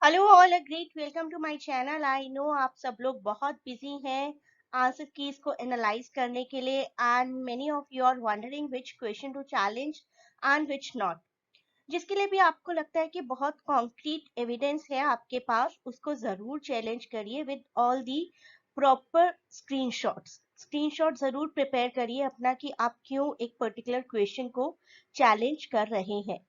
Hello all, a great welcome to my channel. I know आप सब लोग बहुत बिजी हैं आंसर कीज को एनालाइज करने के लिए, and many of you are wondering which question to challenge and which not. जिसके लिए भी आपको लगता है कि बहुत कॉन्क्रीट एविडेंस है आपके पास, उसको जरूर चैलेंज करिए with all the proper screenshots. Screenshot जरूर प्रिपेयर करिए अपना कि आप क्यों एक पर्टिकुलर क्वेश्चन को चैलेंज कर रहे हैं।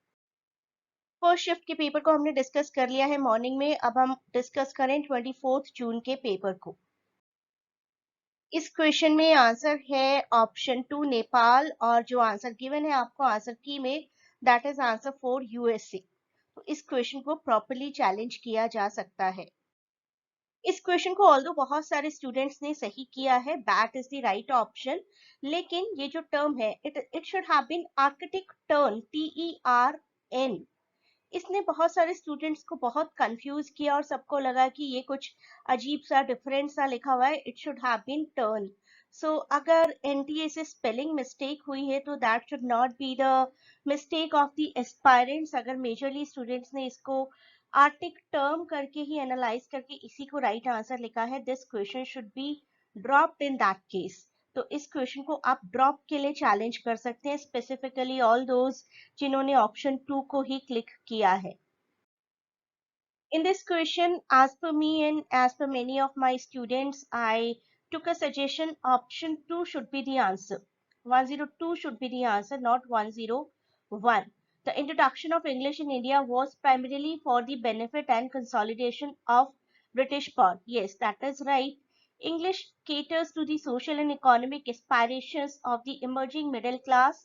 फर्स्ट शिफ्ट के पेपर को हमने डिस्कस कर लिया है मॉर्निंग में। अब हम डिस्कस करें 24 जून के पेपर को। इस क्वेश्चन में आंसर है ऑप्शन 2 नेपाल, और जो आंसर गिवन है आपको आंसर की में, that is answer for USA. तो इस क्वेश्चन को प्रॉपर्ली चैलेंज किया जा सकता है। इस क्वेश्चन को ऑल्दो बहुत सारे स्टूडेंट्स ने सही किया है, that is the right option. लेकिन ये जो टर्म है, it should have been arctic tern, TERN। इसने बहुत सारे स्टूडेंट्स को बहुत कंफ्यूज किया और सबको लगा कि ये कुछ अजीब सा डिफरेंट सा लिखा हुआ है, it should have been turn. So अगर एनटीए से स्पेलिंग मिस्टेक हुई है तो that should not be the mistake of the aspirants. अगर मेजरली स्टूडेंट्स ने इसको आर्टिक टर्म करके ही एनालाइज करके इसी को राइट आंसर लिखा है, this question should be dropped in that case. तो इस क्वेश्चन को आप ड्रॉप के लिए चैलेंज कर सकते हैं, स्पेसिफिकली ऑल दोज जिन्होंने ऑप्शन 2 को ही क्लिक किया है। In this question, as per me and as per many of my students, I took a suggestion option 2 should be the answer. 102 should be the answer, not 101. The introduction of English in India was primarily for the benefit and consolidation of British power. Yes, that is right. English caters to the social and economic aspirations of the emerging middle class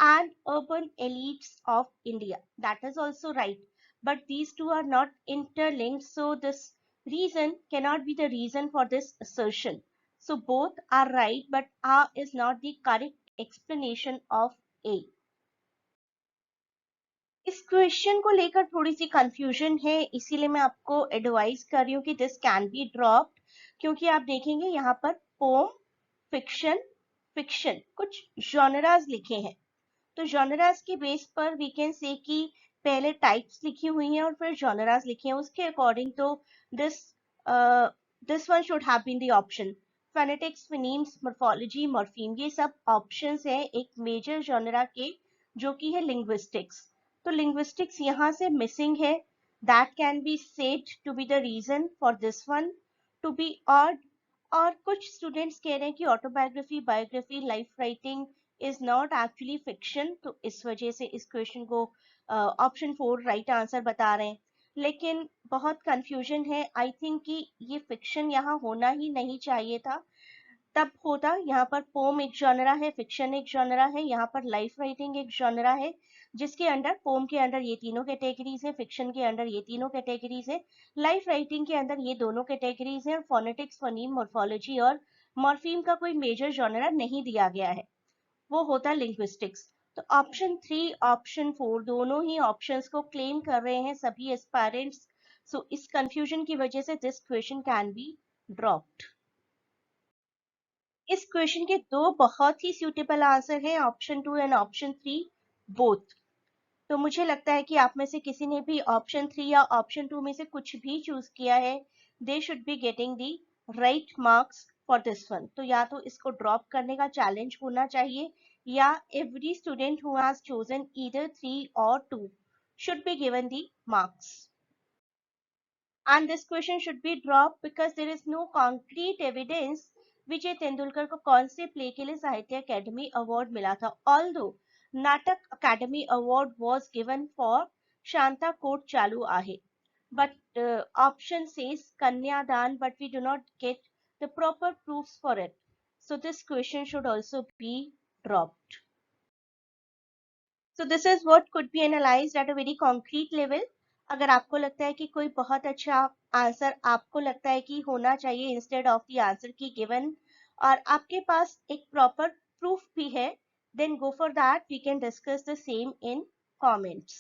and urban elites of India. That is also right, but these two are not interlinked, so this reason cannot be the reason for this assertion. So both are right, but A is not the correct explanation of A. इस question को लेकर थोड़ी सी confusion है, इसीलिए मैं आपको advice कर रही हूँ कि दिस कैन बी ड्रॉप्ड। क्योंकि आप देखेंगे यहाँ पर पोम, फिक्शन, फिक्शन कुछ जॉनरास लिखे हैं। तो जॉनरास के बेस पर वी कैन से कि पहले टाइप्स लिखी हुई हैं और फिर जॉनरास लिखे हैं, उसके अकॉर्डिंग तो this this one should have been the option. Phonetics, phonemes, morphology, morpheme, ये सब ऑप्शंस हैं एक मेजर जॉनरा के, जो कि है लिंग्विस्टिक्स। तो लिंग्विस्टिक्स यहाँ से मिसिंग है, that can be said to be the reason for this one to be odd. और कुछ स्टूडेंट्स कह रहे हैं कि autobiography, biography, life writing is not actually fiction, तो इस वजह से इस क्वेश्चन को ऑप्शन 4 राइट आंसर बता रहे हैं। लेकिन बहुत कंफ्यूजन है, आई थिंक कि ये फिक्शन यहाँ होना ही नहीं चाहिए था। तब होता, यहाँ पर पोम एक जॉनरा है, फिक्शन एक जॉनरा है, यहाँ पर लाइफ राइटिंग एक जॉनरा है, जिसके अंडर पोम के अंडर ये तीनों कैटेगरीज है, फिक्शन के अंडर ये तीनों कैटेगरीज है, लाइफ राइटिंग के अंदर ये दोनों कैटेगरीज है, और फोनेटिक्स, फोनीम, मॉर्फोलॉजी और मॉर्फीम का कोई मेजर जॉनरा नहीं दिया गया है, वो होता है लिंग्विस्टिक्स। तो ऑप्शन 3, ऑप्शन 4 दोनों ही ऑप्शंस को क्लेम कर रहे हैं सभी एस्पायरेंट्स। सो इस कंफ्यूजन की वजह से this question can be dropped. इस क्वेश्चन के दो बहुत ही सूटेबल आंसर हैं, ऑप्शन 2 एंड ऑप्शन 3 बोथ। तो मुझे लगता है कि आप में से किसी ने भी ऑप्शन 3 या ऑप्शन 2 में से कुछ भी चूज किया है, they should be getting the right marks for this one. तो या तो इसको ड्रॉप करने का चैलेंज होना चाहिए, या every student who has chosen either 3 और 2 should be given the marks. And this question should be dropped because there is no concrete evidence विजय तेंदुलकर को कौन से प्ले के लिए साहित्य अकेडमी अवार्ड मिला था। Although Natak academy award was given for Shantata court chalu aahe, but option says Kanyadan, but we do not get the proper proofs for it. So this question should also be dropped. So this is what could be analyzed at a very concrete level. अगर आपको लगता है कि कोई बहुत अच्छा answer आपको लगता है कि होना चाहिए इंस्टेड ऑफ द आंसर की गिवन, और आपके पास एक प्रॉपर प्रूफ भी है, then go for that. We can discuss the same in comments.